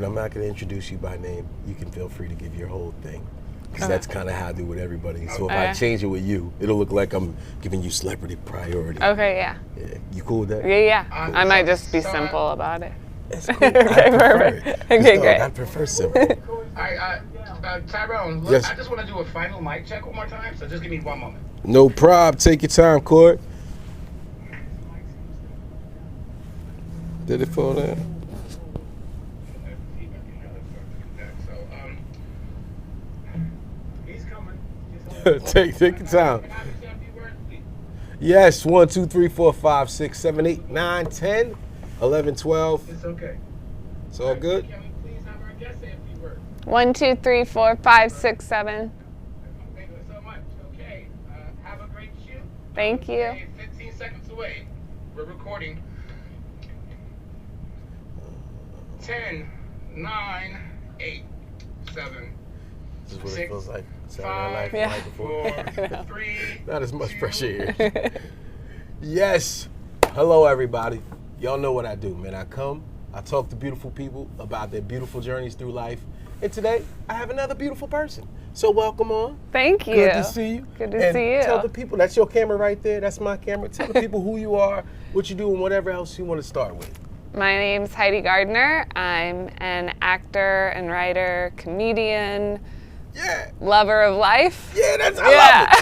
I'm not going to introduce you by name. You can feel free to give your whole thing. Because that's kind of how I do with everybody. So if I change it with you, it'll look like I'm giving you celebrity priority. Okay, yeah. Yeah. You cool with that? Yeah. Cool. I might just be simple about it. That's cool. Okay, perfect. Okay, great. I prefer simple. Tyrone, look, yes. I just want to do a final mic check one more time, so just give me one moment. No prob. Take your time, Court. Did it fall down? take your time. Yes, 1, 2, 3, 4, 5, 6, 7, 8, 9, 10, 11, 12. It's okay. It's all good. Can we please have our guest say a few words? 1, 2, 3, 4, 5, 6, 7. Thank you so much. Okay, have a great shoot. Thank you. Okay, 15 seconds away. We're recording. 10, 9, 8, 7. This is what 6, it feels like. Five, Yeah. Night before. 4, 3. Not as much pressure here. Yes. Hello, everybody. Y'all know what I do, man. I come, I talk to beautiful people about their beautiful journeys through life. And today, I have another beautiful person. So welcome on. Thank you. Good to see you. Good to and see you. Tell the people, that's your camera right there. That's my camera. Tell the people who you are, what you do, and whatever else you want to start with. My name's Heidi Gardner. I'm an actor and writer, comedian, Yeah. lover of life. Yeah, I love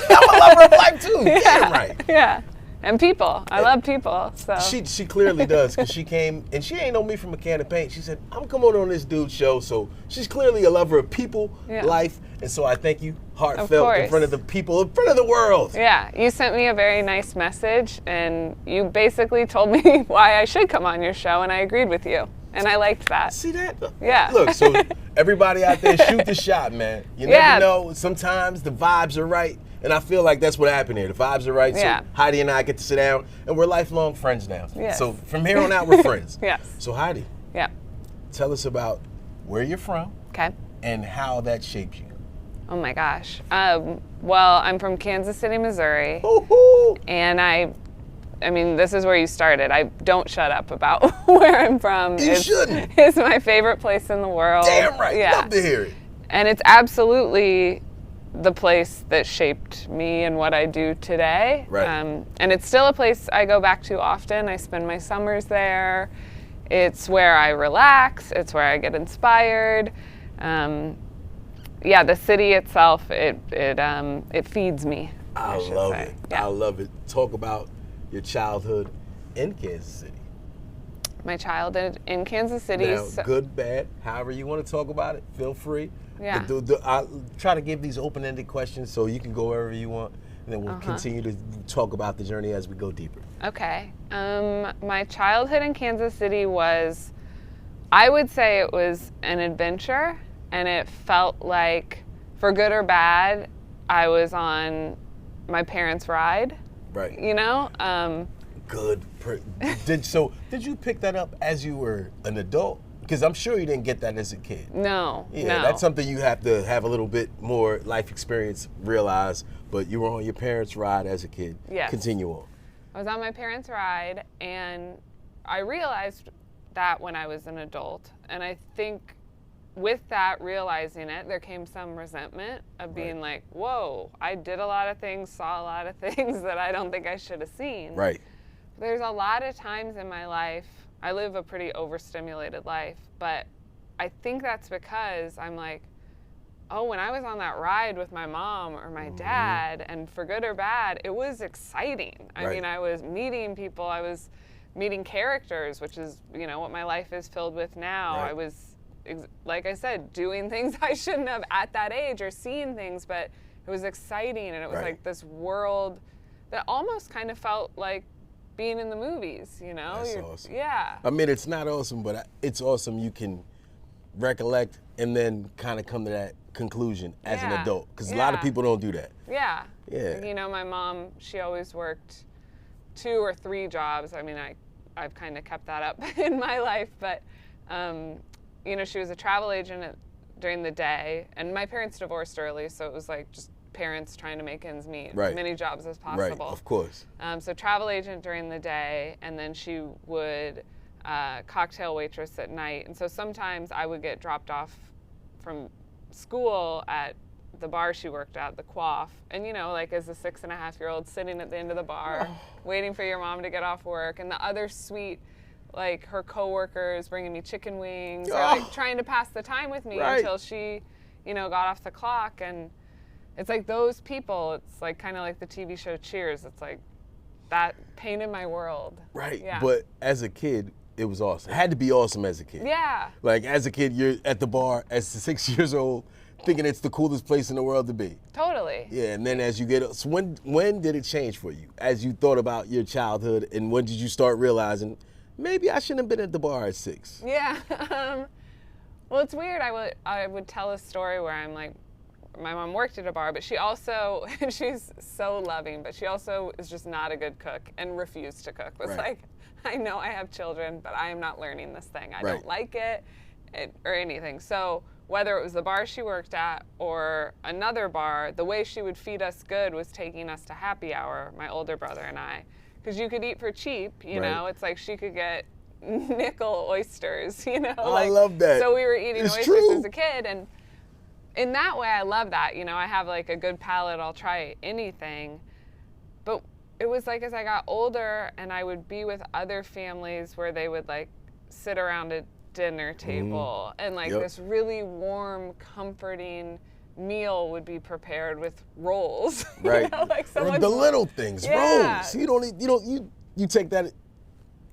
it. I'm a lover of life too. Yeah. Damn right. Yeah. And people. I love people. So She clearly does, because she came, and she ain't know me from a can of paint. She said, I'm coming on this dude's show, so she's clearly a lover of people, life, and so I thank you, heartfelt, in front of the people, in front of the world. Yeah, you sent me a very nice message, and you basically told me why I should come on your show, and I agreed with you. And I liked that. See that? Yeah. Look, so everybody out there, shoot the shot, man. You never know. Sometimes the vibes are right, and I feel like that's what happened here. The vibes are right, so Heidi and I get to sit down, and we're lifelong friends now. Yes. So from here on out, we're friends. Yes. So Heidi, tell us about where you're from and how that shaped you. Oh my gosh. Well, I'm from Kansas City, Missouri, and I mean, this is where you started. I don't shut up about where I'm from. You shouldn't. It's my favorite place in the world. Damn right. Yeah. Love to hear it. And it's absolutely the place that shaped me and what I do today. Right. And it's still a place I go back to often. I spend my summers there. It's where I relax. It's where I get inspired. Yeah, the city itself, it feeds me. I love it. Yeah. I love it. Talk about your childhood in Kansas City. My childhood in Kansas City. Now, good, bad, however you want to talk about it, feel free. Yeah. I'll try to give these open-ended questions so you can go wherever you want, and then we'll continue to talk about the journey as we go deeper. Okay. My childhood in Kansas City was, I would say it was an adventure, and it felt like, for good or bad, I was on my parents' ride. Right. You know? Good. Did you pick that up as you were an adult? Because I'm sure you didn't get that as a kid. No. Yeah, that's something you have to have a little bit more life experience, realize, but you were on your parents' ride as a kid. Yes. Continue on. I was on my parents' ride, and I realized that when I was an adult, and I think with that, realizing it, there came some resentment of being like, whoa, I did a lot of things, saw a lot of things that I don't think I should have seen. Right. There's a lot of times in my life, I live a pretty overstimulated life, but I think that's because I'm like, oh, when I was on that ride with my mom or my dad, and for good or bad, it was exciting. I mean, I was meeting people, I was meeting characters, which is, what my life is filled with now. I was, like I said, doing things I shouldn't have at that age, or seeing things, but it was exciting, and it was like this world that almost kind of felt like being in the movies, That's awesome. Yeah. I mean, it's not awesome, but it's awesome you can recollect and then kind of come to that conclusion as an adult, because a lot of people don't do that. Yeah. Yeah. My mom, she always worked 2 or 3 jobs. I mean, I've kind of kept that up in my life, but she was a travel agent during the day, and my parents divorced early, so it was like just parents trying to make ends meet, as many jobs as possible. Right, of course. So travel agent during the day, and then she would cocktail waitress at night. And so sometimes I would get dropped off from school at the bar she worked at, the Quaff. And, you know, like as a 6.5-year-old sitting at the end of the bar, waiting for your mom to get off work. And the other sweet, like her coworkers bringing me chicken wings, or like trying to pass the time with me until she, you know, got off the clock. And it's like those people, it's like kind of like the TV show Cheers. It's like that painted my world. Right. Yeah. But as a kid, it was awesome. It had to be awesome as a kid. Yeah. Like as a kid, you're at the bar at 6 years old, thinking it's the coolest place in the world to be. Totally. Yeah, and then as you get, so when did it change for you? As you thought about your childhood, and when did you start realizing, maybe I shouldn't have been at the bar at 6? Yeah. Well, it's weird. I would tell a story where I'm like, my mom worked at a bar, but she also, she's so loving, but she also is just not a good cook and refused to cook. It's like, I know I have children, but I am not learning this thing. I don't like it or anything. So whether it was the bar she worked at or another bar, the way she would feed us good was taking us to happy hour, my older brother and I. Because you could eat for cheap, you know? It's like she could get nickel oysters, you know? I love that. So we were eating oysters as a kid, and in that way I love that. You know, I have like a good palate, I'll try anything. But it was like as I got older and I would be with other families where they would like sit around a dinner table and like this really warm, comforting meal would be prepared with rolls. Right. You know, like or the little things, rolls. You take that,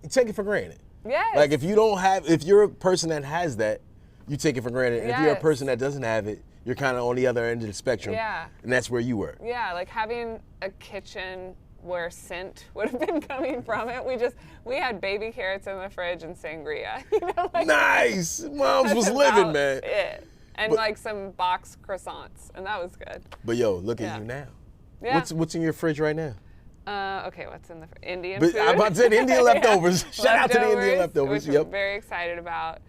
you take it for granted. Yes. Like if you're a person that has that, you take it for granted. And if you're a person that doesn't have it, you're kind of on the other end of the spectrum. Yeah. And that's where you were. Yeah, like having a kitchen where scent would have been coming from it. We had baby carrots in the fridge and sangria. You know, like, nice. Mom's was living, man. It. And like some boxed croissants, and that was good. But yo, look at you now. Yeah. What's in your fridge right now? Okay, what's in the Indian But food? I'm about to say the Indian leftovers. Shout out to the Indian leftovers. Which I'm very excited about.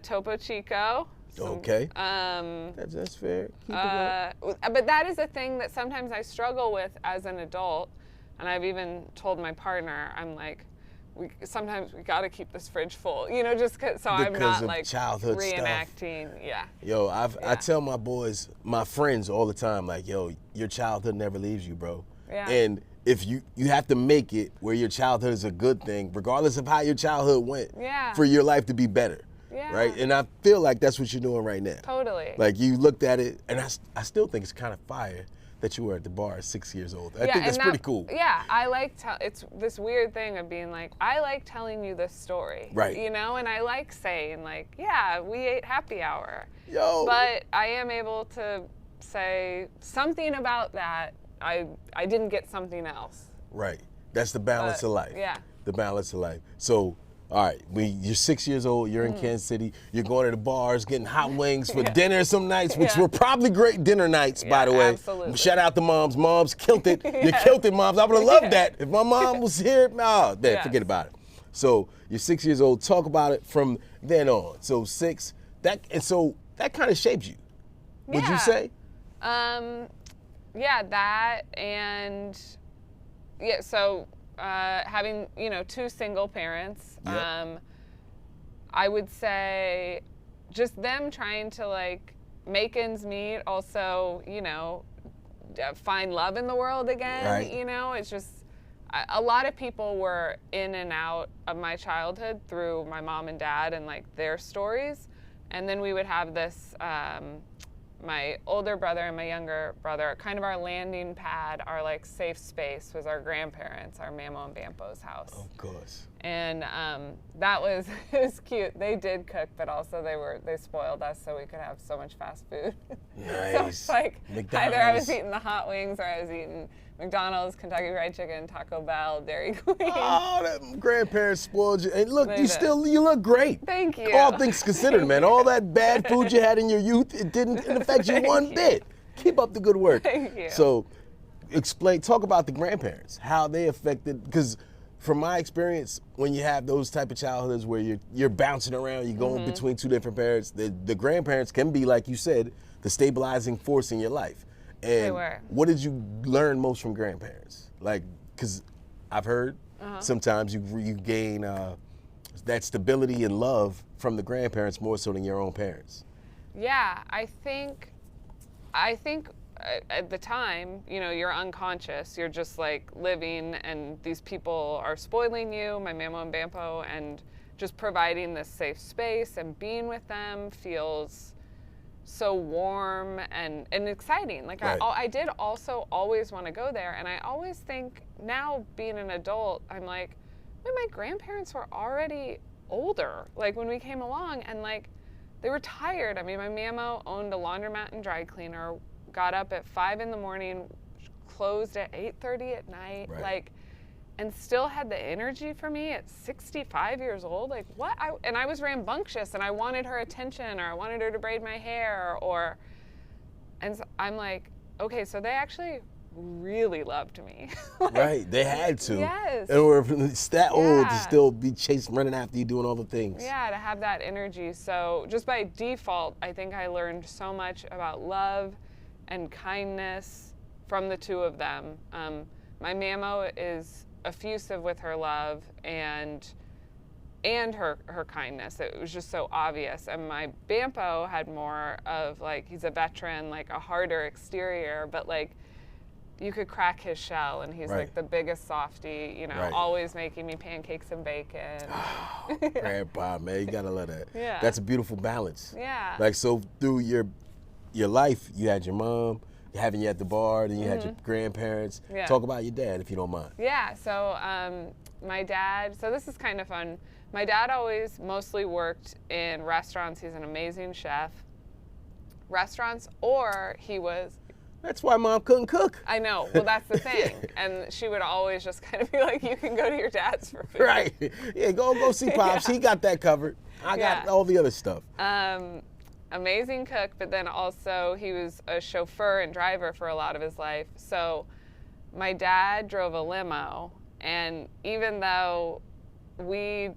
Topo Chico. Okay. That's fair. Keep it going. But that is a thing that sometimes I struggle with as an adult, and I've even told my partner, I'm like, sometimes we got to keep this fridge full, you know, just so I'm not like childhood reenacting. Stuff. Yeah. Yo, I tell my boys, my friends all the time, like, yo, your childhood never leaves you, bro. Yeah. And if you have to make it where your childhood is a good thing, regardless of how your childhood went, for your life to be better. Yeah. Right? And I feel like that's what you're doing right now. Totally. Like you looked at it, and I still think it's kind of fire that you were at the bar at 6 years old. I think that's pretty cool. Yeah, I like it's this weird thing of being like, I like telling you this story. Right. You know, and I like saying like, yeah, we ate happy hour. Yo. But I am able to say something about that. I didn't get something else. Right. That's the balance of life. Yeah. The balance of life. So, all right, you're 6 years old, you're in Kansas City, you're going to the bars, getting hot wings for dinner some nights, which were probably great dinner nights, by the way. Absolutely. Shout out to moms. Moms killed it. You killed it, moms. I would have loved that. If my mom was here, forget about it. So you're 6 years old. Talk about it from then on. So that kind of shaped you, would you say? Yeah, that and so having, you know, 2 single parents, I would say just them trying to like make ends meet, also, you know, find love in the world again. Right. You know, it's just a lot of people were in and out of my childhood through my mom and dad and like their stories, and then we would have this my older brother and my younger brother, kind of our landing pad, our like safe space was our grandparents, our Mamo and Bampo's house. Of course. And that was, it was cute. They did cook, but also they spoiled us so we could have so much fast food. Nice. So it's like McDonald's. either I was eating the hot wings or I was eating McDonald's, Kentucky Fried Chicken, Taco Bell, Dairy Queen. Oh, that grandparents spoiled you. And look, you look great. Thank you. All things considered, man. All that bad food you had in your youth, it didn't affect you one bit. Keep up the good work. Thank you. So, talk about the grandparents, how they affected, because from my experience, when you have those type of childhoods where you're bouncing around, you're going between 2 different parents, the grandparents can be, like you said, the stabilizing force in your life. And They were. what did you learn most from grandparents? Like, because I've heard sometimes you gain that stability and love from the grandparents more so than your own parents. Yeah, I think at the time, you know, you're unconscious. You're just like living, and these people are spoiling you, my Mamo and Bampo, and just providing this safe space, and being with them feels so warm and exciting. Like Right. I did also always want to go there, and I always think now, being an adult, I'm like, wait, my grandparents were already older, like when we came along, and like they were tired. I mean, my Mamo owned a laundromat and dry cleaner, got up at 5 a.m, closed at 8:30 at night, Right. like, and still had the energy for me at 65 years old. Like, what? And I was rambunctious, and I wanted her attention, or I wanted her to braid my hair, and so I'm like, okay, so they actually really loved me. Like, Right, they had to. Yes. And were that old to Yeah. still be chasing, running after you, doing all the things. Yeah, to have that energy. So just by default, I think I learned so much about love and kindness from the two of them. My Mamo is effusive with her love and her kindness. It was just so obvious. And my Bampo had more of, like, he's a veteran, like a harder exterior, but like you could crack his shell, and he's Right. like the biggest softie, you know, Right. always making me pancakes and bacon. Grandpa, man, you gotta love that. Yeah. That's a beautiful balance. Yeah. Like, so through your life, you had your mom, having you at the bar, then you had your grandparents. Yeah. Talk about your dad, if you don't mind. Yeah, so my dad, so this is kind of fun. My dad always mostly worked in restaurants. He's an amazing chef. Restaurants, or he was, That's why mom couldn't cook. I know, well, that's the thing. And she would always just kind of be like, you can go to your dad's for food. Right. Yeah, go see Pops. He got that covered. I got Yeah. all the other stuff. Amazing cook, but then also he was a chauffeur and driver for a lot of his life. So my dad drove a limo, and even though we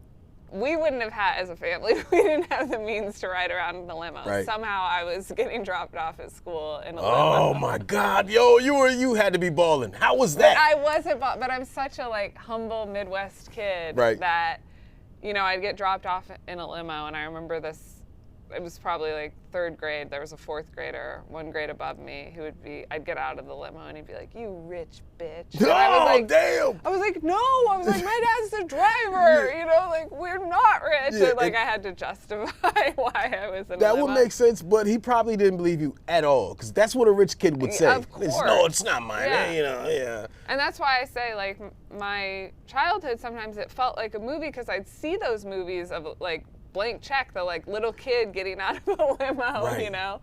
wouldn't have had, as a family, we didn't have the means to ride around in the limo. Right. Somehow I was getting dropped off at school in a Oh limo. my God, yo, you had to be balling. How was that? I wasn't, but I'm such a like humble Midwest kid Right. that, you know, I'd get dropped off in a limo, and I remember this. It was probably like 3rd grade. There was a 4th grader, 1 grade above me, who would be. I'd get out of the limo, and he'd be like, "You rich bitch." And I was Oh, like, damn. I was like, no. I was like, my dad's the driver. You know, like we're not rich. Yeah, and like and- I had to justify why I was in a That limo. would make sense, but he probably didn't believe you at all, because that's what a rich kid would say. Of course. No, it's not mine. Yeah. You know, yeah. And that's why I say, like, my childhood, sometimes it felt like a movie, because I'd see those movies of, like, Blank Check, the, like, little kid getting out of a limo, Right. you know,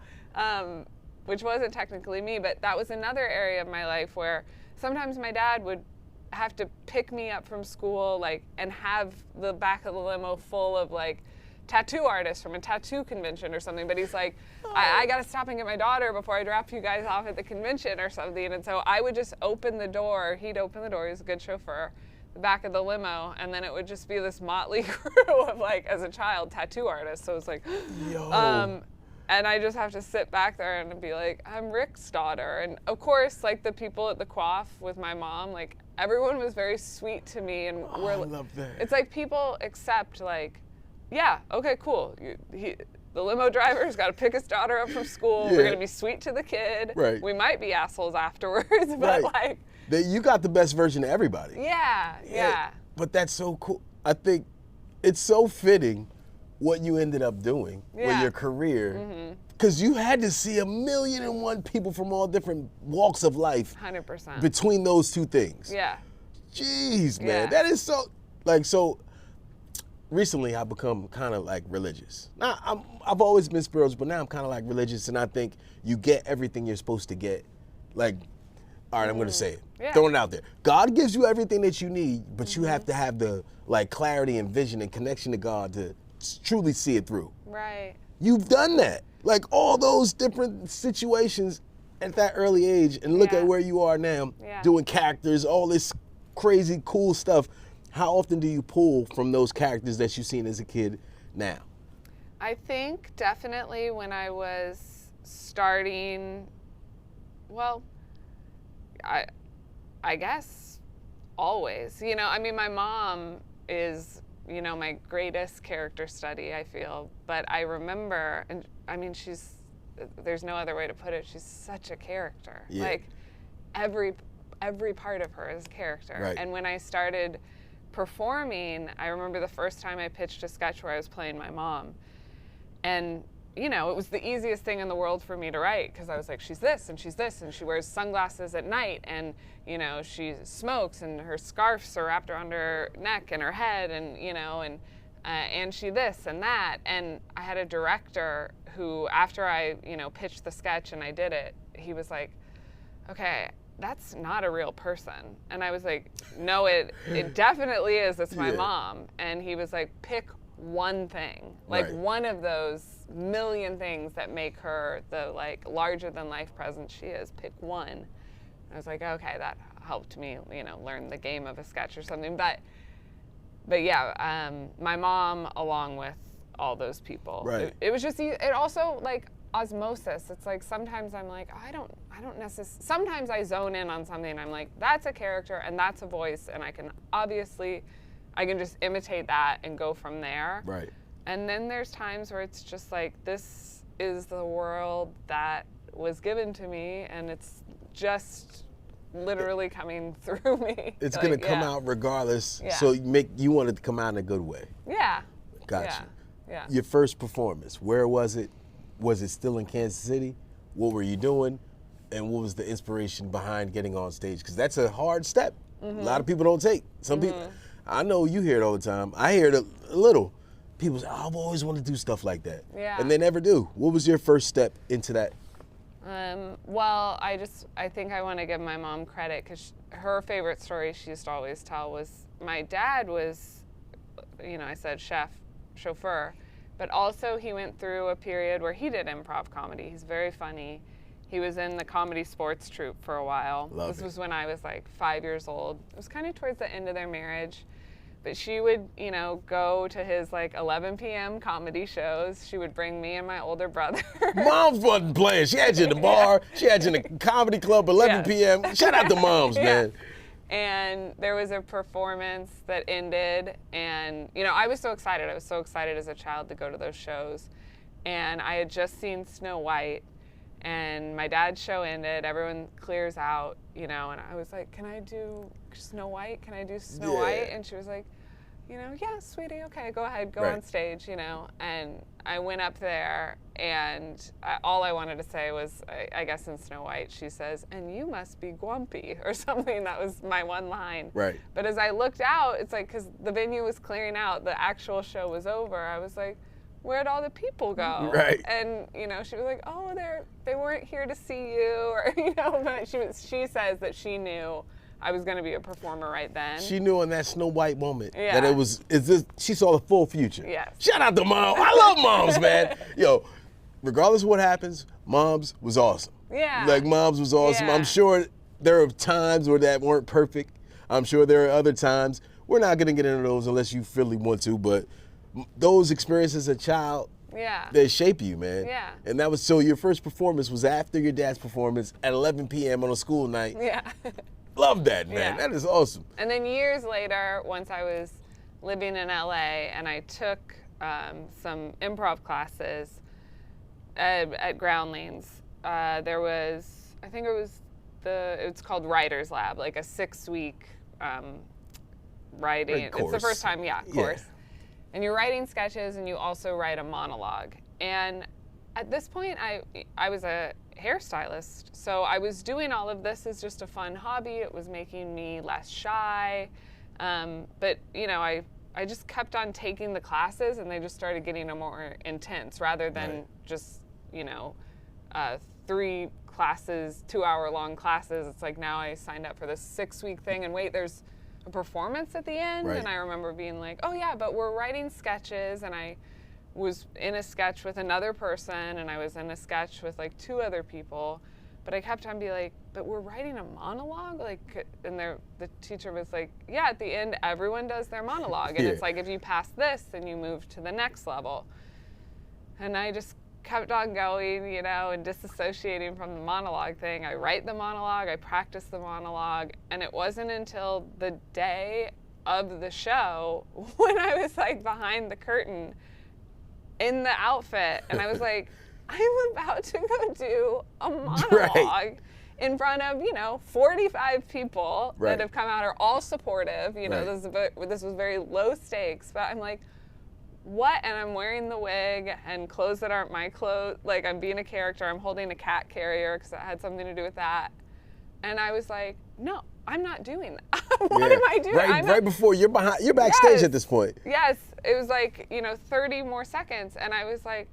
which wasn't technically me, but that was another area of my life where sometimes my dad would have to pick me up from school, like, and have the back of the limo full of, like, tattoo artists from a tattoo convention or something, but he's like, I gotta stop and get my daughter before I drop you guys off at the convention or something. And so I would just open the door, he'd open the door, he was a good chauffeur, the back of the limo, and then it would just be this motley crew of, like, as a child, tattoo artists. So it's like, Yo. and I just have to sit back there and be like, I'm Rick's daughter. And of course, like, the people at the coif with my mom, like, everyone was very sweet to me, and Oh, I love that. it's like people accept, like, yeah, okay, cool. The limo driver's got to pick his daughter up from school. Yeah. We're gonna be sweet to the kid. Right. We might be assholes afterwards, but Right. like, You got the best version of everybody. yeah. But that's so cool. I think it's so fitting what you ended up doing with Yeah. your career. Because you had to see 1,000,001 people from all different walks of life 100%. between those two things. Yeah. Jeez, man. Yeah. That is so, like, so recently I've become kind of like religious. Now, I've always been spiritual, but now I'm kind of like religious, and I think you get everything you're supposed to get. Like, all right, I'm going to say it. Yeah. Throwing it out there. God gives you everything that you need, but you have to have the, like, clarity and vision and connection to God to truly see it through. Right. You've done that. Like, all those different situations at that early age, and look Yeah. at where you are now, Yeah. doing characters, all this crazy cool stuff. How often do you pull from those characters that you've seen as a kid now? I think definitely when I was starting, well, I guess always. You know, I mean, my mom is my greatest character study, I feel. But I remember, and I mean, there's no other way to put it. She's such a character. Yeah. Like every part of her is a character. Right. And when I started performing, I remember the first time I pitched a sketch where I was playing my mom. And it was the easiest thing in the world for me to write, because I was like, she's this, and she wears sunglasses at night, and, she smokes, and her scarves are wrapped around her neck and her head, and she this and that. And I had a director who, after I, pitched the sketch and I did it, he was like, okay, that's not a real person. And I was like, no, it definitely is. It's my mom. And he was like, pick one thing, like one of those million things that make her the like larger than life presence she is. Pick one. And I was like, okay, that helped me, learn the game of a sketch or something. But yeah, my mom, along with all those people, right. It was just, it also like osmosis. It's like sometimes I'm like, I don't necessarily, sometimes I zone in on something and I'm like, that's a character and that's a voice, and I can just imitate that and go from there. Right. And then there's times where it's just like, this is the world that was given to me, and it's just literally coming through me. It's going to come out regardless. Yeah. So you want it to come out in a good way. Yeah. Gotcha. Yeah. Your first performance, where was it? Was it still in Kansas City? What were you doing? And what was the inspiration behind getting on stage? Because that's a hard step. Mm-hmm. A lot of people don't take. Some people, I know you hear it all the time. I hear it a little. People say, I've always wanted to do stuff like that. Yeah. And they never do. What was your first step into that? Well, I think I want to give my mom credit, because her favorite story she used to always tell was, my dad was, I said chauffeur, but also he went through a period where he did improv comedy. He's very funny. He was in the comedy sports troupe for a while. This was when I was like 5 years old. It was kind of towards the end of their marriage. But she would, go to his like 11 p.m. comedy shows. She would bring me and my older brother. Moms wasn't playing. She had you in the bar. She had you in the comedy club, 11 p.m. Shout out to moms, man. And there was a performance that ended, and I was so excited. I was so excited as a child to go to those shows. And I had just seen Snow White, and my dad's show ended. Everyone clears out, and I was like, can I do Snow White? Can I do Snow White? And she was like, yeah, sweetie, okay, go ahead, go on stage, And I went up there, and all I wanted to say was, I guess in Snow White, she says, and you must be grumpy, or something. That was my one line. Right. But as I looked out, it's like, because the venue was clearing out, the actual show was over, I was like, where'd all the people go? Right. And, she was like, oh, they weren't here to see you, or, but she says that she knew I was going to be a performer right then. She knew in that Snow White moment that she saw the full future. Yes. Shout out to mom. I love moms, man. Yo, regardless of what happens, moms was awesome. Yeah. Like, moms was awesome. Yeah. I'm sure there are times where that weren't perfect. I'm sure there are other times. We're not going to get into those unless you really want to, but those experiences as a child, they shape you, man. Yeah. And that was, so your first performance was after your dad's performance at 11 p.m. on a school night. Yeah. Love that, man. Yeah. That is awesome. And then years later, once I was living in LA and I took some improv classes at Groundlings, there was, I think it's called Writer's Lab, like a 6-week writing. It's the first time, course. And you're writing sketches and you also write a monologue. And at this point, I was a hairstylist, so I was doing all of this as just a fun hobby. It was making me less shy, but I just kept on taking the classes, and they just started getting more intense rather than just 3 classes, 2-hour-long classes. It's like, now I signed up for this 6-week thing, and wait, there's a performance at the end. And I remember being like, oh yeah, but we're writing sketches, and I was in a sketch with another person, and I was in a sketch with like 2 other people, but I kept on being like, but we're writing a monologue? Like, and the teacher was like, yeah, at the end, everyone does their monologue. And it's like, if you pass this, then you move to the next level. And I just kept on going, and disassociating from the monologue thing. I write the monologue, I practice the monologue, and it wasn't until the day of the show when I was like behind the curtain in the outfit, and I was like, I'm about to go do a monologue in front of, 45 people that have come out, are all supportive. This was very low stakes, but I'm like, what? And I'm wearing the wig and clothes that aren't my clothes. Like, I'm being a character. I'm holding a cat carrier because it had something to do with that. And I was like, no, I'm not doing that. What am I doing? Right before you're backstage at this point. Yes. It was like, 30 more seconds. And I was like,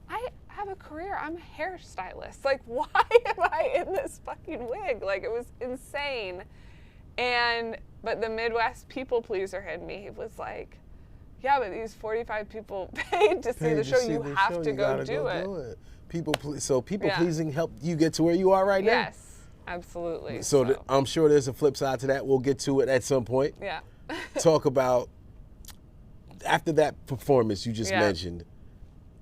I have a career. I'm a hairstylist. Like, why am I in this fucking wig? Like, it was insane. But the Midwest people pleaser in me was like, yeah, but these 45 people paid to see the show. You have to go do it. People pleasing helped you get to where you are right now? Yes, absolutely. So I'm sure there's a flip side to that. We'll get to it at some point. Yeah. Talk about, after that performance you just mentioned,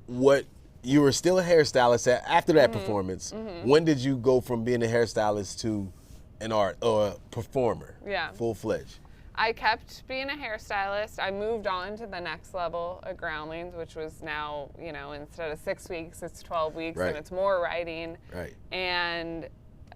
what you were still a hairstylist after that performance. When did you go from being a hairstylist to an art or a performer? Yeah. Full-fledged. I kept being a hairstylist. I moved on to the next level at Groundlings, which was now, instead of 6 weeks, it's 12 weeks, and it's more writing. Right. And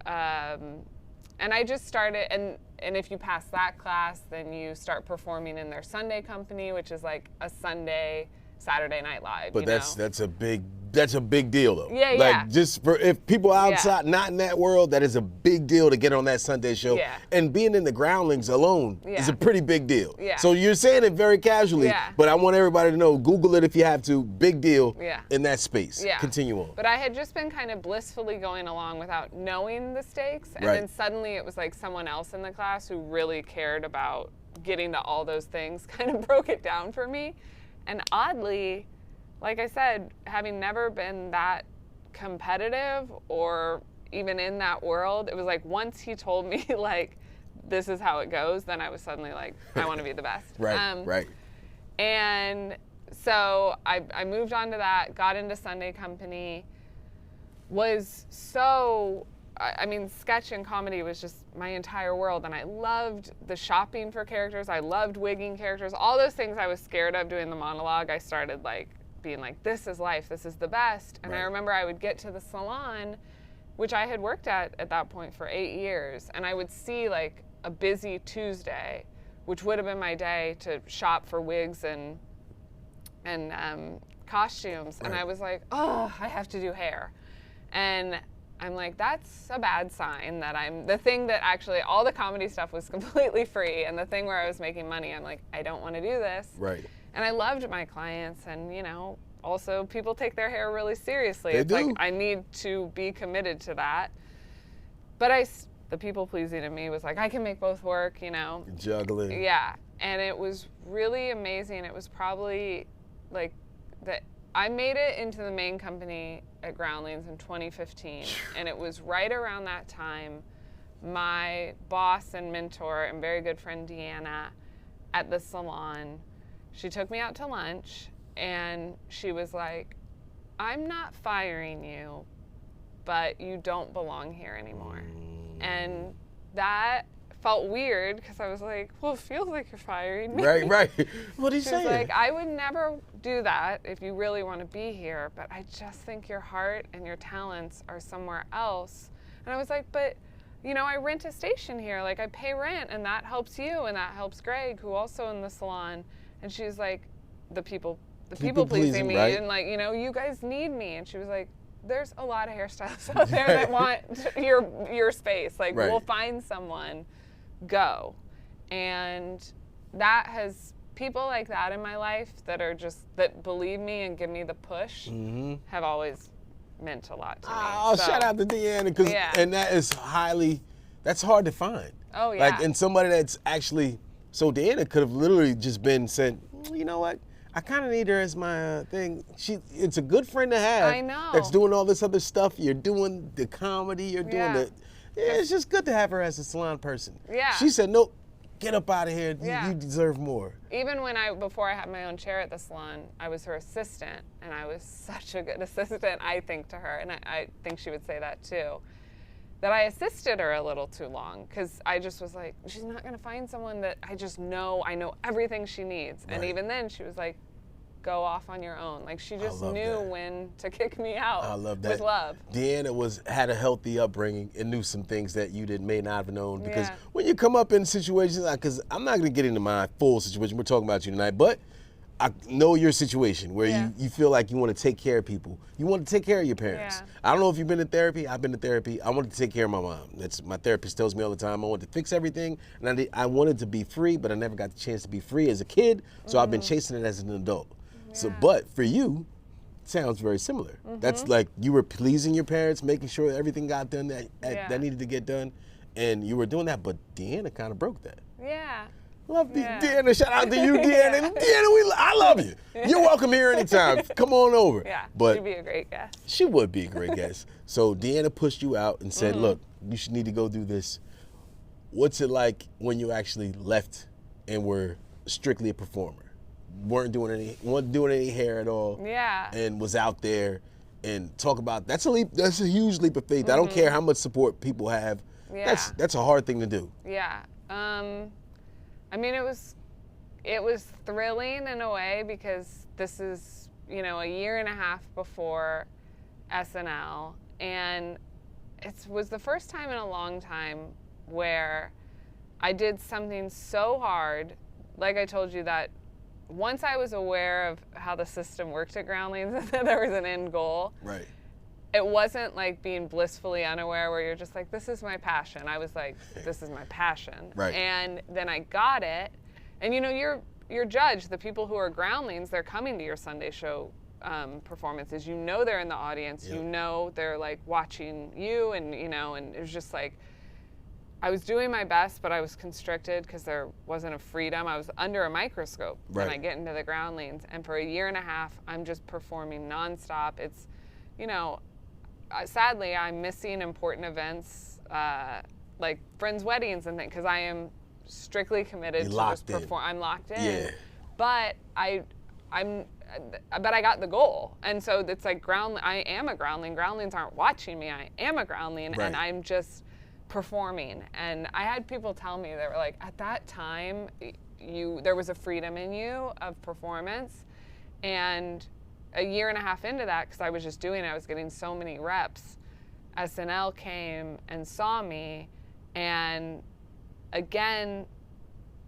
I just started, and if you pass that class, then you start performing in their Sunday company, which is like a Sunday Saturday Night Live. But that's a big deal though. Yeah, like just for if people outside not in that world, that is a big deal to get on that Sunday show. Yeah. And being in the Groundlings alone is a pretty big deal. Yeah. So you're saying it very casually, but I want everybody to know, Google it if you have to, big deal in that space. Yeah. Continue on. But I had just been kind of blissfully going along without knowing the stakes, and then suddenly it was like someone else in the class who really cared about getting to all those things kind of broke it down for me. And oddly, like I said, having never been that competitive or even in that world, it was like once he told me like, this is how it goes, then I was suddenly like, I want to be the best. Right. And so I moved on to that, got into Sunday Company, was so, sketch and comedy was just my entire world, and I loved the shopping for characters. I loved wigging characters. All those things I was scared of doing the monologue, I started like being like, this is life, this is the best. And I remember I would get to the salon, which I had worked at that point for 8 years, and I would see like a busy Tuesday, which would have been my day to shop for wigs and costumes. And I was like, oh, I have to do hair. And I'm like, that's a bad sign that the thing that actually, all the comedy stuff was completely free, and the thing where I was making money, I'm like, I don't want to do this. Right. And I loved my clients, and also people take their hair really seriously. They it's do. like, I need to be committed to that. But the people pleasing in me was like, I can make both work, Juggling. Yeah. And it was really amazing. It was probably like I made it into the main company at Groundlings in 2015, and it was right around that time my boss and mentor and very good friend Deanna at the salon, she took me out to lunch, and she was like, I'm not firing you, but you don't belong here anymore. And that felt weird because I was like, well, it feels like you're firing me. Right. What are you saying? She was like, I would never do that if you really want to be here, but I just think your heart and your talents are somewhere else. And I was like, but, I rent a station here. Like, I pay rent, and that helps you, and that helps Greg, who also in the salon. And she's like, the people pleasing me, right? And like, you guys need me. And she was like, there's a lot of hairstylists out there that want your space. Like, we'll find someone. Go. And that has people like that in my life that believe me and give me the push have always meant a lot to me. Oh, shout out to Deanna, and that's hard to find. Oh yeah. Like, and somebody that's actually, so Deanna could have literally just been said, you know what? I kind of need her as my thing. It's a good friend to have. I know. That's doing all this other stuff. You're doing the comedy. You're doing it's just good to have her as a salon person. Yeah. She said, nope, get up out of here. Yeah. You deserve more. Even before I had my own chair at the salon, I was her assistant, and I was such a good assistant, I think, to her, and I think she would say that too. that I assisted her a little too long because I just was like, she's not going to find someone that I know everything she needs. And Right. even then she was like, go off on your own. Like she just love knew that. when to kick me out. I love that. With love. Deanna had a healthy upbringing and knew some things that you may not have known, because Yeah. when you come up in situations, because I'm not going to get into my full situation, we're talking about you tonight, but I know your situation where Yeah. you feel like you want to take care of people. You want to take care of your parents. Yeah. I don't know if you've been in therapy. I've been to therapy. I wanted to take care of my mom. That's my therapist tells me all the time. I wanted to fix everything, and I wanted to be free, but I never got the chance to be free as a kid. So I've been chasing it as an adult. So, Yeah. but for you, it sounds very similar. That's like you were pleasing your parents, making sure everything got done that needed to get done, and you were doing that. But Deanna kind of broke that. Yeah. Love Yeah. Deanna. Shout out to you, Deanna. Yeah. Deanna, I love you. You're welcome here anytime. Come on over. Yeah. But she'd be a great guest. she would be a great guest. So Deanna pushed you out and said, look, you should need to go do this. What's it like when you actually left and were strictly a performer? Wasn't doing any hair at all. Yeah. And was out there and talk about that's a huge leap of faith. I don't care how much support people have. Yeah. That's a hard thing to do. Yeah. I mean, it was thrilling in a way because this is, a year and a half before SNL, and it was the first time in a long time where I did something so hard, like I told you, that once I was aware of how the system worked at Groundlings, that there was an end goal. Right. It wasn't like being blissfully unaware where you're just like, this is my passion. I was like, this is my passion. Right. And then I got it. And you're judged. The people who are Groundlings, they're coming to your Sunday show performances. They're in the audience. Yep. They're like watching you, and and it was just like, I was doing my best, but I was constricted because there wasn't a freedom. I was under a microscope when I get into the Groundlings. And for a year and a half, I'm just performing nonstop. It's, sadly, I'm missing important events, like friends' weddings and things, because I am strictly committed to just perform. I'm locked in. Yeah. But I got the goal, and so it's like I am a Groundling. Groundlings aren't watching me. I am a Groundling, Right. and I'm just performing. And I had people tell me, they were like, at that time, there was a freedom in you of performance, and a year and a half into that, because I was just doing it, I was getting so many reps, SNL came and saw me, and again,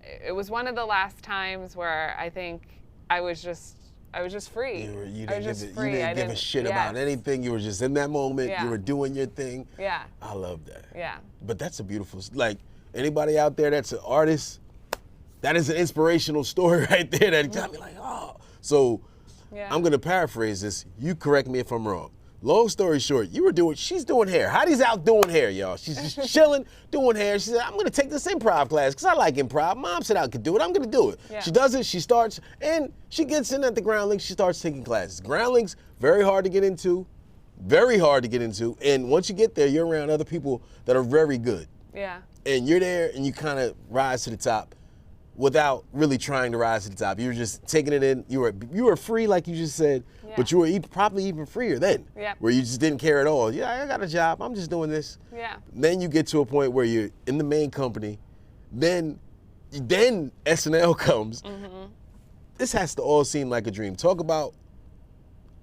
it was one of the last times where I think I was just free. You I was just free. didn't give a shit about anything. You were just in that moment. Yeah. You were doing your thing. Yeah. I love that. Yeah. But that's a beautiful, like, anybody out there that's an artist, that is an inspirational story right there that got me like, oh. So Yeah. I'm going to paraphrase this. You correct me if I'm wrong. Long story short, she's doing hair. Heidi's out doing hair, y'all. She's just chilling, doing hair. She said, I'm going to take this improv class because I like improv. Mom said I could do it. I'm going to do it. Yeah. She does it. She starts, and she gets in at the Groundlings. She starts taking classes. Groundlings, very hard to get into. Very hard to get into. And once you get there, you're around other people that are very good. Yeah. And you're there, and you kind of rise to the top without really trying to rise to the top. You were just taking it in. You were free, like you just said, but you were probably even freer then, Yeah. where you just didn't care at all. Yeah, I got a job. I'm just doing this. Yeah. Then you get to a point where you're in the main company. Then SNL comes. Mm-hmm. This has to all seem like a dream. Talk about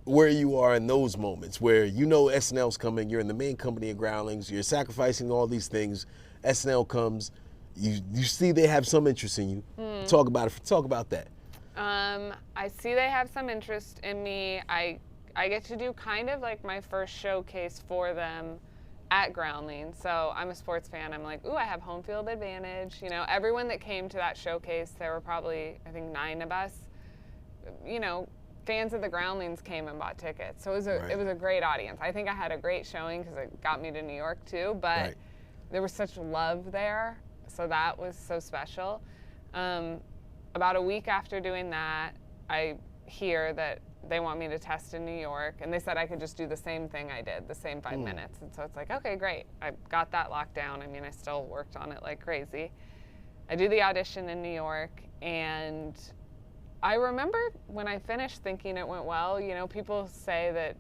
where you are in those moments where SNL's coming. You're in the main company of Groundlings. You're sacrificing all these things. SNL comes. You see they have some interest in you. Talk about it. Talk about that. I see they have some interest in me. I get to do kind of like my first showcase for them at Groundlings. So I'm a sports fan. I'm like, ooh, I have home field advantage. Everyone that came to that showcase, there were probably, I think, 9 of us. Fans of the Groundlings came and bought tickets. So it was a great audience. I think I had a great showing because it got me to New York too. But there was such love there. So that was so special. About a week after doing that, I hear that they want me to test in New York, and they said I could just do the same thing I did, the same 5 minutes. And so it's like, okay, great. I got that locked down. I mean, I still worked on it like crazy. I do the audition in New York, and I remember when I finished thinking it went well. People say that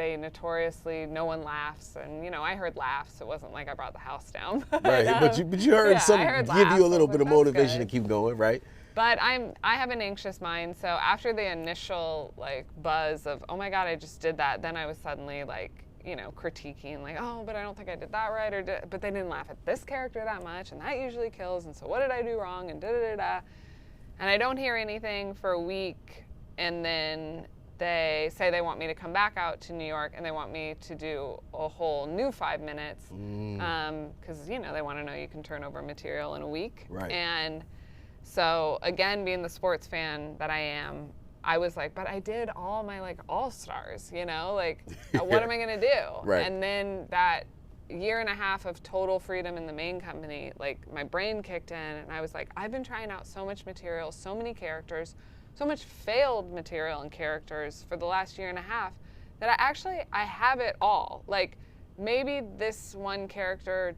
they notoriously, no one laughs. And, you know, I heard laughs. It wasn't like I brought the house down. Right, but you heard yeah, some I heard give laughs. you a little I was bit of like, "That's motivation good." to keep going, right? But I have an anxious mind, so after the initial like buzz of, oh my God, I just did that, then I was suddenly like, you know, critiquing like, oh, but I don't think I did that right, but they didn't laugh at this character that much, and that usually kills, and so what did I do wrong, and da-da-da-da. And I don't hear anything for a week, and then they say they want me to come back out to New York, and they want me to do a whole new 5 minutes, because, you know, they want to know you can turn over material in a week. Right. And so, again, being the sports fan that I am, I was like, but I did all my, like, all-stars, you know? Like, what am I going to do? Right. And then that year and a half of total freedom in the main company, like, my brain kicked in, and I was like, I've been trying out so much material, so many characters, so much failed material and characters for the last year and a half that I have it all. Like, maybe this one character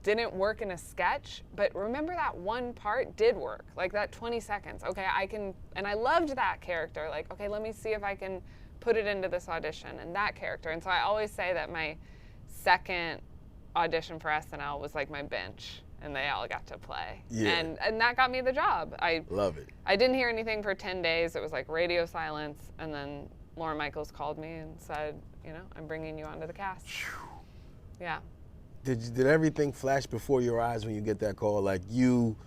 didn't work in a sketch, but remember that one part did work, like that 20 seconds. Okay, and I loved that character. Like, okay, let me see if I can put it into this audition and that character. And so I always say that my second audition for SNL was like my bench, and they all got to play. Yeah. And that got me the job. I Love it. I didn't hear anything for 10 days. It was like radio silence, and then Lauren Michaels called me and said, you know, I'm bringing you onto the cast. Yeah. Did everything flash before your eyes when you get that call? Like you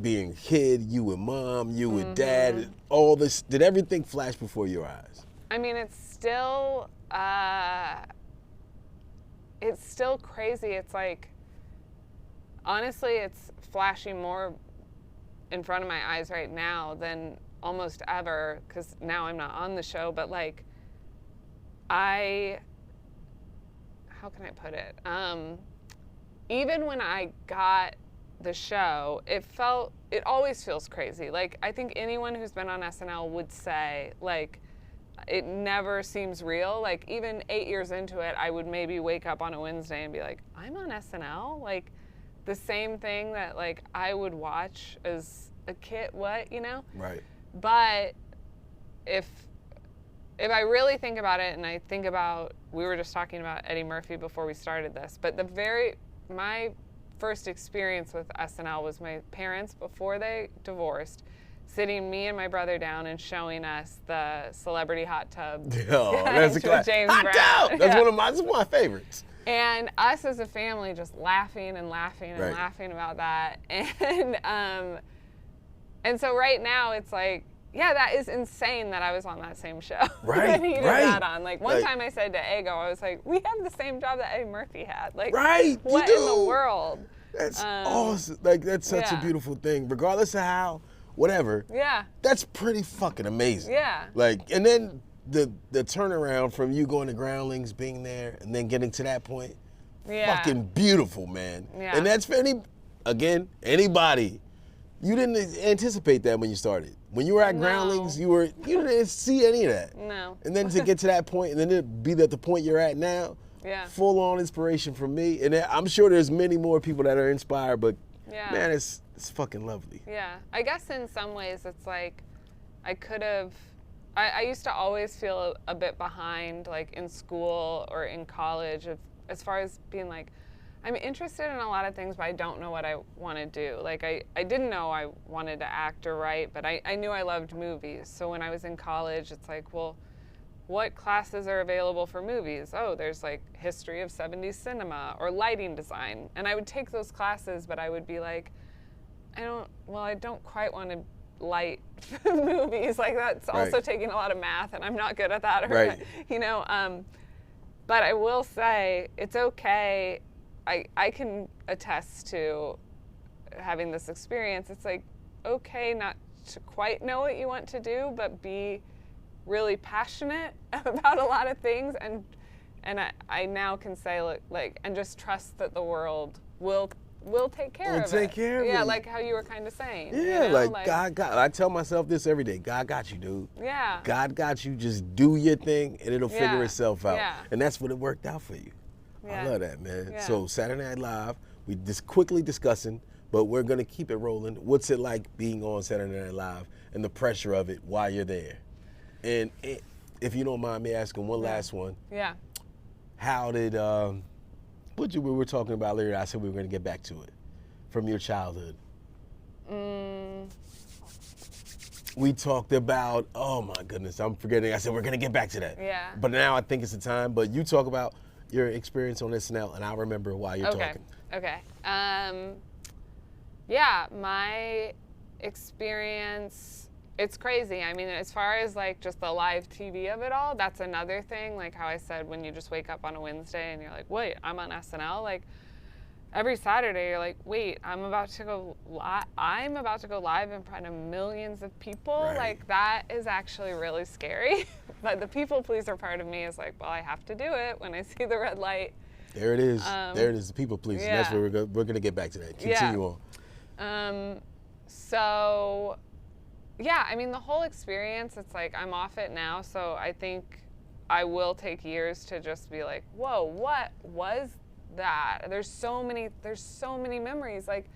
being a kid, you with mom, you with dad, all this. Did everything flash before your eyes? I mean, it's still crazy. It's like, honestly, it's flashing more in front of my eyes right now than almost ever, because now I'm not on the show, but like, how can I put it? Even when I got the show, it always feels crazy. Like, I think anyone who's been on SNL would say, like, it never seems real. Like, even 8 years into it, I would maybe wake up on a Wednesday and be like, I'm on SNL? Like, the same thing that, like, I would watch as a kid, what, you know? Right. But if I really think about it, and I think about, we were just talking about Eddie Murphy before we started this, but my first experience with SNL was my parents, before they divorced, sitting me and my brother down and showing us the Celebrity Hot Tub. Oh, that's a with classic. James Hot Brown. Tub! That's Yeah. one of my favorites. And us as a family just laughing and laughing and Right. laughing about that. And so right now it's like, yeah, that is insane that I was on that same show. Right, that he did right. that on. Like, one Like- time I said to Ego, I was like, we have the same job that Eddie Murphy had. Like, Right, you what in do. the world? That's awesome. Like, that's such a yeah. beautiful thing. Regardless of how, whatever, Yeah, that's pretty fucking amazing. yeah. Like, and then the turnaround from you going to Groundlings, being there, and then getting to that point, Yeah. fucking beautiful, man. Yeah. And that's for anybody. You didn't anticipate that when you started. When you were at No. Groundlings, you didn't see any of that. No. And then to get to that point, and then to be at the point you're at now, Yeah. full on inspiration from me. And I'm sure there's many more people that are inspired, but Yeah. man, it's fucking lovely. Yeah, I guess in some ways it's like I could have. I used to always feel a bit behind, like in school or in college, as far as being like, I'm interested in a lot of things, but I don't know what I want to do. Like, I didn't know I wanted to act or write, but I knew I loved movies. So when I was in college, it's like, well, what classes are available for movies? Oh, there's like history of 70s cinema or lighting design. And I would take those classes, but I would be like, I don't quite want to light movies. Like, that's also Right. taking a lot of math, and I'm not good at that. Or, Right. you know, but I will say it's okay. I can attest to having this experience. It's like, okay not to quite know what you want to do, but be really passionate about a lot of things, and I now can say, like, and just trust that the world will take care of it. Will take care of Yeah, it. like how you were kind of saying. Yeah, you know? like God got. I tell myself this every day. God got you, dude. Yeah. God got you. Just do your thing, and it'll figure Yeah, itself out. yeah. And that's what it worked out for you. Yeah. I love that, man. Yeah. So Saturday Night Live, we just quickly discussing, but we're gonna keep it rolling. What's it like being on Saturday Night Live and the pressure of it while you're there? And if you don't mind me asking one last one, Yeah. how did we were talking about earlier? I said we were going to get back to it from your childhood. We talked about, oh my goodness, I'm forgetting. I said we're going to get back to that. Yeah. But now I think it's the time. But you talk about your experience on SNL, and I'll remember while you're talking. Okay. Yeah, my experience, it's crazy. I mean, as far as like just the live TV of it all, that's another thing. Like how I said, when you just wake up on a Wednesday and you're like, wait, I'm on SNL. Like every Saturday, you're like, wait, I'm about to go live in front of millions of people. Right. Like that is actually really scary. But the people pleaser part of me is like, well, I have to do it when I see the red light. There it is. There it is. The people pleasing. Yeah. That's where we're going to get back to that. Continue on. So, yeah, I mean, the whole experience, it's like I'm off it now, so I think I will take years to just be like, whoa, what was that? There's so many memories. Like,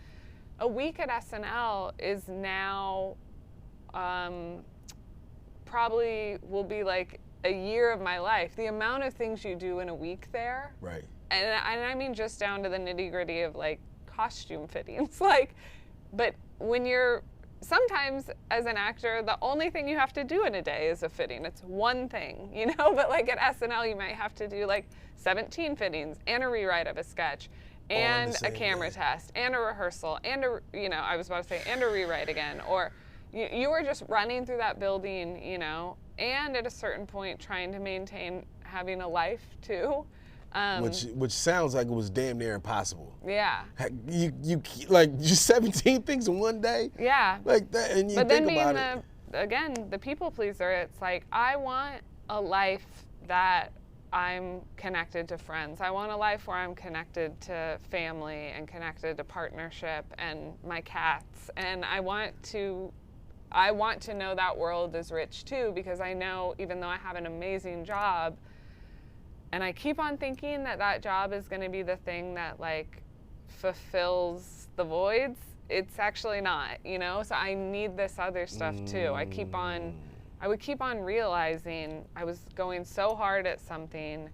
a week at SNL is now probably will be like a year of my life. The amount of things you do in a week there. Right. And I mean just down to the nitty-gritty of like costume fittings. Like, but when you're sometimes as an actor, the only thing you have to do in a day is a fitting. It's one thing, you know, but like at SNL, you might have to do like 17 fittings and a rewrite of a sketch and a camera test and a rehearsal and I was about to say, and a rewrite again. Or you were just running through that building, you know, and at a certain point trying to maintain having a life too. Which sounds like it was damn near impossible. Yeah. You like just 17 things in one day. Yeah. Like that, and you but think then about being the people pleaser, it's like I want a life that I'm connected to friends. I want a life where I'm connected to family and connected to partnership and my cats, and I want to know that world is rich too, because I know even though I have an amazing job. And I keep on thinking that job is going to be the thing that like fulfills the voids. It's actually not, you know? So I need this other stuff too. I would keep on realizing I was going so hard at something,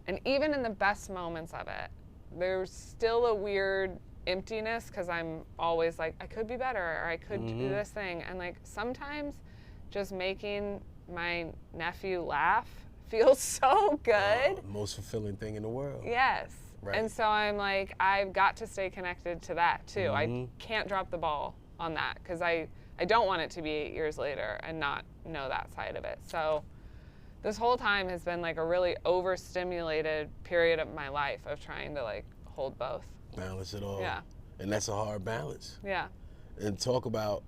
and even in the best moments of it, there's still a weird emptiness because I'm always like, I could be better, or I could do this thing. And like sometimes just making my nephew laugh feels so good. Most fulfilling thing in the world. Yes. Right. And so I'm like, I've got to stay connected to that too. I can't drop the ball on that because I don't want it to be 8 years later and not know that side of it. So this whole time has been like a really overstimulated period of my life of trying to like hold both. Balance it all. Yeah. And that's a hard balance. Yeah. And talk about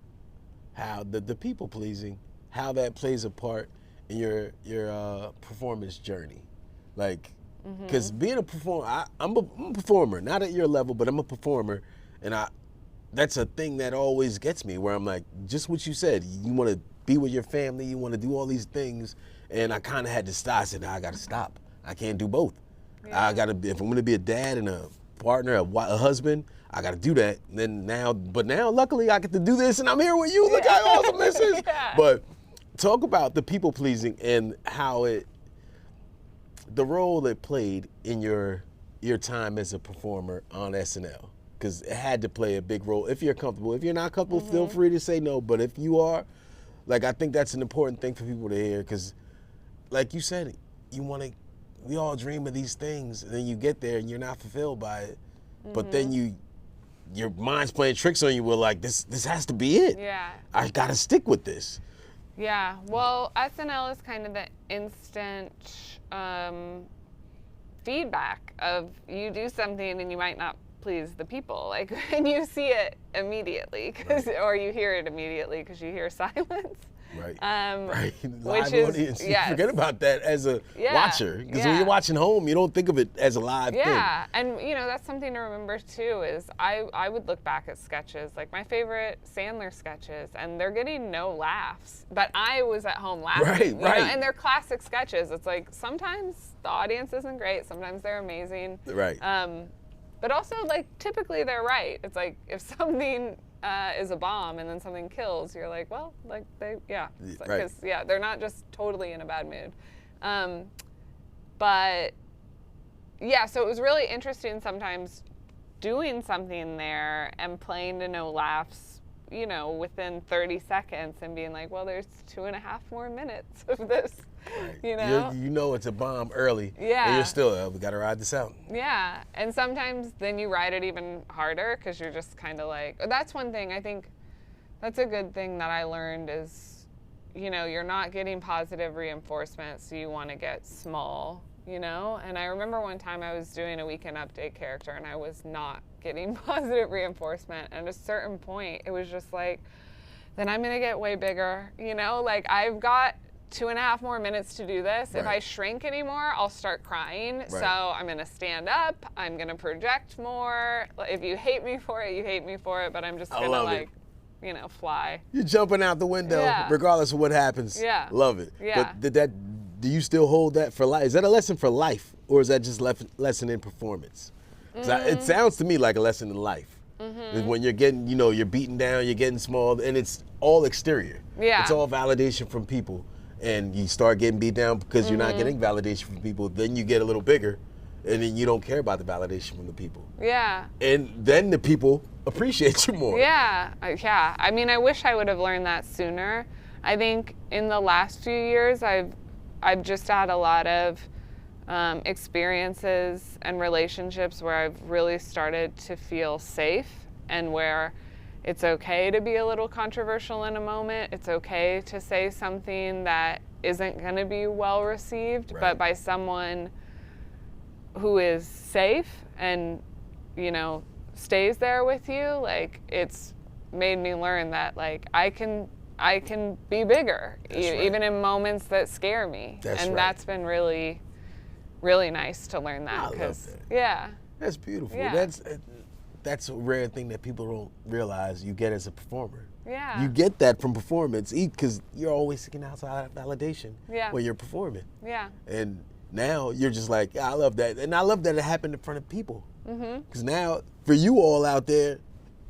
how the people pleasing, how that plays a part in your performance journey. Like, because being a performer, I'm a performer, not at your level, but I'm a performer, and that's a thing that always gets me, where I'm like, just what you said, you want to be with your family, you want to do all these things, and I kind of had to stop. I said, I got to stop. I can't do both. Yeah. If I'm going to be a dad and a partner, a husband, I got to do that. And then now, luckily, I get to do this, and I'm here with you. Look how awesome this is. Yeah. But talk about the people pleasing and how the role it played in your time as a performer on SNL, because it had to play a big role. If you're comfortable, if you're not comfortable, feel free to say no. But if you are, like, I think that's an important thing for people to hear, because, like you said, we all dream of these things, and then you get there and you're not fulfilled by it. But then your mind's playing tricks on you. We're like, this has to be it. Yeah. I gotta stick with this. Yeah, well, SNL is kind of the instant feedback of you do something and you might not please the people. Like, and you see it immediately, or you hear it immediately because you hear silence. Right. Right. Live audience. Yes. You forget about that as a watcher, because when you're watching home, you don't think of it as a live thing. Yeah, and that's something to remember too. Is I would look back at sketches, like my favorite Sandler sketches, and they're getting no laughs, but I was at home laughing. Right. And they're classic sketches. It's like sometimes the audience isn't great, sometimes they're amazing. Right. But also, like, typically they're right. It's like if something is a bomb and then something kills, you're like, well, like Right. because they're not just totally in a bad mood. But yeah, so it was really interesting sometimes doing something there and playing to no laughs, within 30 seconds and being like, well, there's 2.5 more minutes of this, Right. You know it's a bomb early. Yeah. And you're still, we got to ride this out. Yeah. And sometimes then you ride it even harder because you're just kind of like, that's one thing I think that's a good thing that I learned is, you're not getting positive reinforcement, so you want to get small, And I remember one time I was doing a Weekend Update character and I was not getting positive reinforcement. And at a certain point, it was just like, then I'm going to get way bigger, Like I've got 2.5 more minutes to do this. Right. If I shrink anymore, I'll start crying. Right. So I'm going to stand up. I'm going to project more. If you hate me for it, you hate me for it. But I'm just going to fly. You're jumping out the window, Yeah. regardless of what happens. Yeah. Love it. Yeah. But do you still hold that for life? Is that a lesson for life, or is that just lesson in performance? 'Cause it sounds to me like a lesson in life. Mm-hmm. When you're getting, you're beaten down, you're getting small, and it's all exterior. Yeah. It's all validation from people. And you start getting beat down because you're not getting validation from people. Then you get a little bigger, and then you don't care about the validation from the people. Yeah. And then the people appreciate you more. Yeah. Yeah. I mean, I wish I would have learned that sooner. I think in the last few years, I've just had a lot of experiences and relationships where I've really started to feel safe and where it's okay to be a little controversial in a moment. It's okay to say something that isn't going to be well received, Right. but by someone who is safe and, stays there with you, like it's made me learn that like I can be bigger, even in moments that scare me. That's been really, really nice to learn that. I love that. Yeah. That's beautiful. Yeah. That's a rare thing that people don't realize you get as a performer. Yeah. You get that from performance because you're always seeking outside validation Yeah. when you're performing. Yeah. And now you're just like, yeah, I love that. And I love that it happened in front of people. Because now, for you all out there,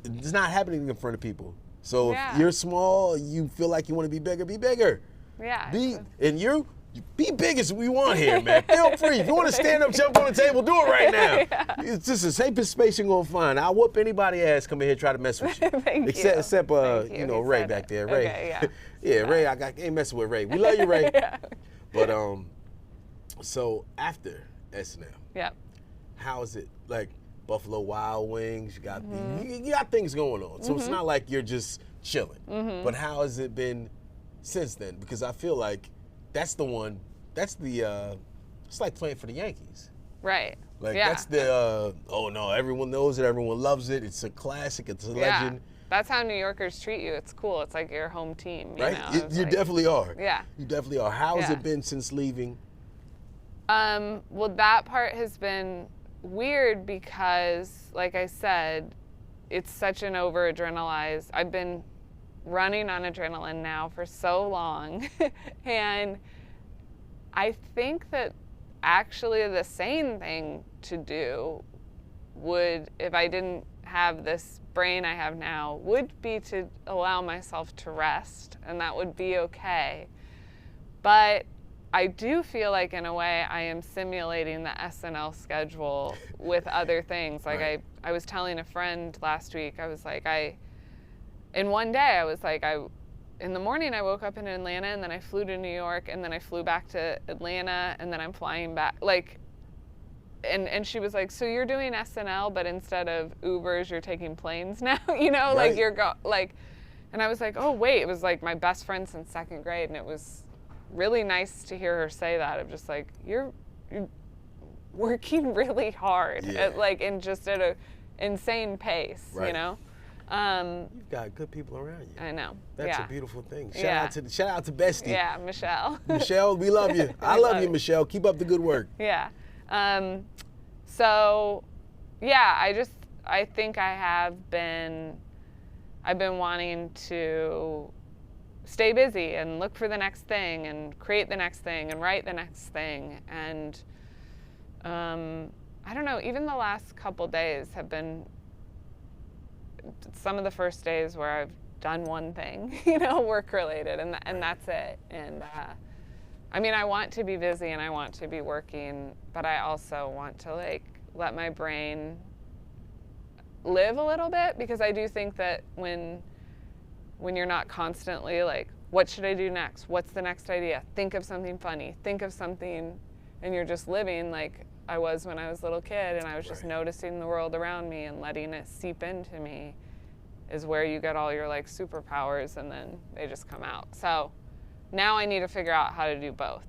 it's not happening in front of people. So Yeah. if you're small, you feel like you want to be bigger, be bigger. Yeah. Be big as we want here, man. Feel free. If you want to stand up, jump on the table, do it right now. Yeah. It's just the safest space you're going to find. I'll whoop anybody ass come in here try to mess with you. Thank except, you. Except, Thank you. He Ray said back it. there. Ray. Okay, yeah. Yeah, Ray, I ain't messing with Ray. We love you, Ray. Yeah. But, so after SNL, Yeah. how is it? Like, Buffalo Wild Wings, you got you got things going on. So it's not like you're just chilling. But how has it been since then? Because I feel like it's like playing for the Yankees. Right. Like yeah. that's the oh no, everyone knows it, everyone loves it. It's a classic, it's a legend. That's how New Yorkers treat you. It's cool. It's like your home team. Right? You You definitely are. Yeah. You definitely are. How has Yeah. it been since leaving? Well, that part has been weird because, like I said, it's such an over-adrenalized. I've been running on adrenaline now for so long, and I think that actually the sane thing to do would, if I didn't have this brain I have now, would be to allow myself to rest, and that would be okay. But I do feel like, in a way, I am simulating the SNL schedule with other things. Like Right. I was telling a friend last week, I was like, in one day, I was like, in the morning I woke up in Atlanta, and then I flew to New York, and then I flew back to Atlanta, and then I'm flying back. Like, and she was like, so you're doing SNL, but instead of Ubers, you're taking planes now, Right. like and I was like, oh wait, it was like my best friend since second grade, and it was really nice to hear her say that, of just like, you're working really hard Yeah. at an insane pace, Right. You've got good people around you. I know. That's yeah. a beautiful thing. Yeah. Shout out to Bestie. Yeah, Michelle. Michelle, we love you. I love you, Michelle. Keep up the good work. Yeah. So, yeah, I think I've been wanting to stay busy and look for the next thing and create the next thing and write the next thing. And I don't know, even the last couple days have been some of the first days where I've done one thing, work related, and that's it. And I mean, I want to be busy and I want to be working, but I also want to let my brain live a little bit, because I do think that when you're not constantly what should I do next? What's the next idea? Think of something funny. Think of something, and you're just living like I was when I was a little kid, and I was just noticing the world around me and letting it seep into me, is where you get all your superpowers, and then they just come out. So now I need to figure out how to do both,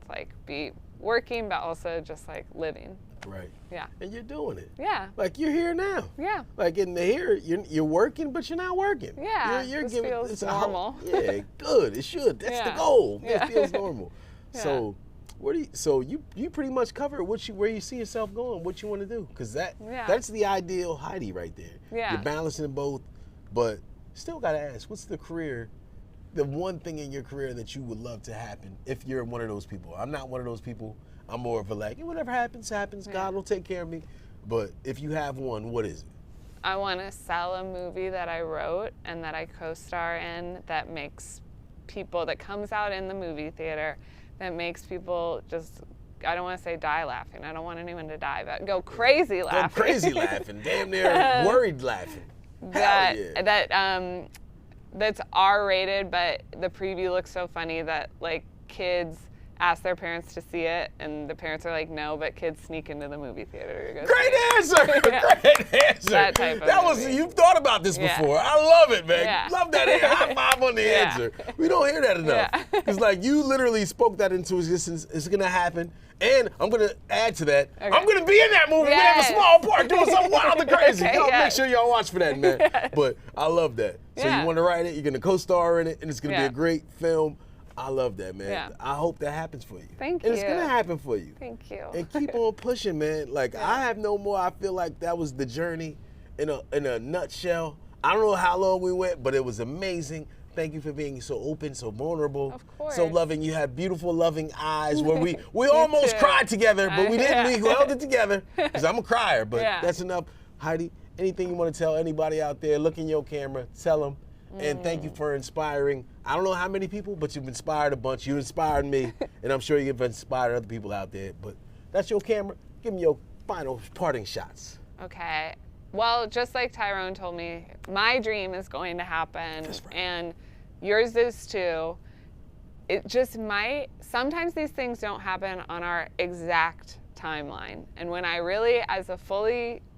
be working, but also just living. Right. Yeah. And you're doing it. Yeah. You're here now. Yeah. In the here, you're working, but you're not working. Yeah. You're this feels normal. Yeah, good. It should. That's the goal. Yeah. It feels normal. Yeah. So you pretty much covered where you see yourself going, what you want to do, because that's the ideal Heidi right there. Yeah. You're balancing both, but still gotta ask, what's the one thing in your career that you would love to happen if you're one of those people? I'm not one of those people. I'm more of a whatever happens, happens. God will take care of me. But if you have one, what is it? I want to sell a movie that I wrote and that I co-star in that makes people, that comes out in the movie theater, that makes people just, I don't want to say die laughing. I don't want anyone to die, but go crazy laughing. Go crazy laughing. Damn near worried laughing. That, Hell yeah. That's R-rated, but the preview looks so funny that kids ask their parents to see it, and the parents are like, no, but kids sneak into the movie theater. Great answer! Yeah. Great answer! That type of movie. You've thought about this before. I love it, man. Yeah. Love that high five on the answer. We don't hear that enough. Because you literally spoke that into existence. It's going to happen. And I'm going to add to that. Okay. I'm going to be in that movie. Yes. We have a small part doing something wild and crazy. Y'all make sure y'all watch for that, man. Yes. But I love that. So you want to write it, you're going to co-star in it, and it's going to be a great film. I love that, man. Yeah. I hope that happens for you. Thank you. And it's going to happen for you. Thank you. And keep on pushing, man. I have no more. I feel like that was the journey in a nutshell. I don't know how long we went, but it was amazing. Thank you for being so open, so vulnerable, of course. So loving. You had beautiful, loving eyes where we almost cried together, but we didn't. We held it together because I'm a crier, but that's enough. Heidi, anything you want to tell anybody out there, look in your camera, tell them. And thank you for inspiring, I don't know how many people, but you've inspired a bunch. You inspired me, and I'm sure you've inspired other people out there. But that's your camera. Give me your final parting shots. Okay. Well, just like Tyrone told me, my dream is going to happen. That's right. And yours is too. It just might. Sometimes these things don't happen on our exact timeline. And when I really, as a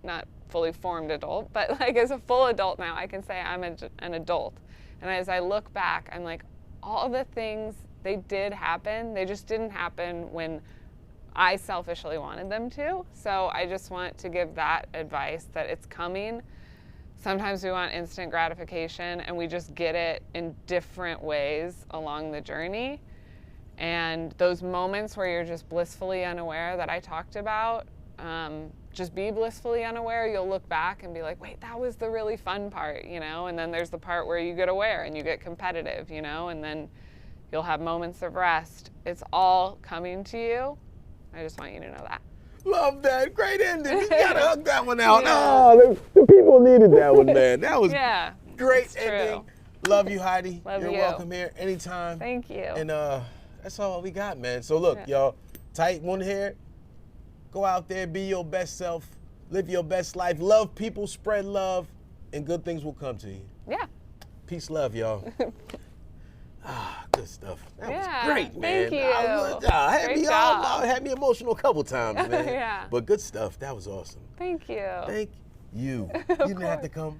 not fully formed adult, but as a full adult now, I can say I'm an adult. And as I look back, I'm like, all the things, they did happen. They just didn't happen when I selfishly wanted them to. So I just want to give that advice that it's coming. Sometimes we want instant gratification, and we just get it in different ways along the journey. And those moments where you're just blissfully unaware that I talked about, just be blissfully unaware. You'll look back and be like, wait, that was the really fun part, And then there's the part where you get aware and you get competitive, And then you'll have moments of rest. It's all coming to you. I just want you to know that. Love that. Great ending. You gotta hug that one out. Yeah. Oh, the people needed that one, man. That was great ending. Love you, Heidi. You're welcome here anytime. Thank you. And that's all we got, man. So look, y'all, tight one here. Go out there, be your best self, live your best life, love people, spread love, and good things will come to you. Yeah. Peace, love, y'all. Good stuff. That was great, man. Thank you. Great job. Had me emotional a couple times, man. Yeah. But good stuff. That was awesome. Thank you. Thank you. You didn't have to come.